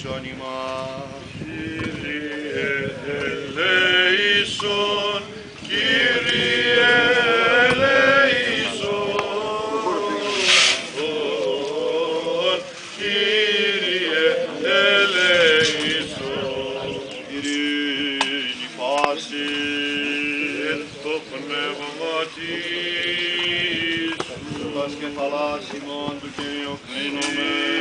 ελέησον ημάς. Κύριε ελέησον, Κύριε ελέησον, Κύριε ελέησον. Ειρήνη πάση το πνεύμα της Σούτας και θαλάσσιμων του Κυρίου κλείνομεν.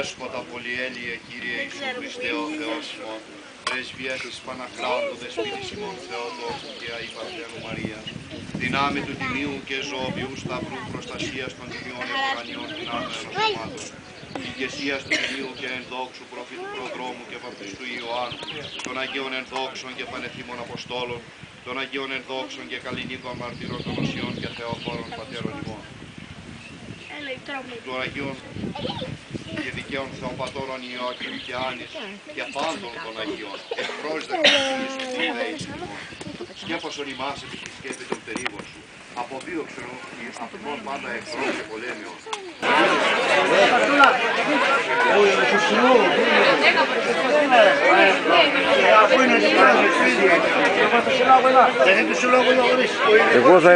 Δέσποτα πολυέλιε, Κύριε Ιησού Χριστέ ο Θεός ημών, πρεσβείας της Παναχράντου Δεσπότης ημών Θεοτόκου και Αη Παρθένου Μαρία, δυνάμει του Τιμίου και ζωοποιού σταυρού προστασίας των Τιμίων Ευρωπαϊκών δυνάμεων οσωμάτων, ηγεσίας του Τιμίου και ενδόξου προφήτου προδρόμου και βαπτιστού Ιωάννου, των Αγίων ενδόξων και πανεθήμων Αποστόλων, των Αγίων ενδόξων και καλλινίκων μαρτύρων των Οσιών και Θεοφόρων Πατέρων ημών, των Αγίων και δικαίων Θεοπατώρων Ιωακήμ και Άνης και πάντων των Αγίων, ευπρόσδεκτος Ιησού την δέηση ημών. Σκέπασον ημάς επί τη σκέπη των τερίγων σου, αποδίωξον αυτόν πάντα εχθρών και πολέμιων. Εγώ θα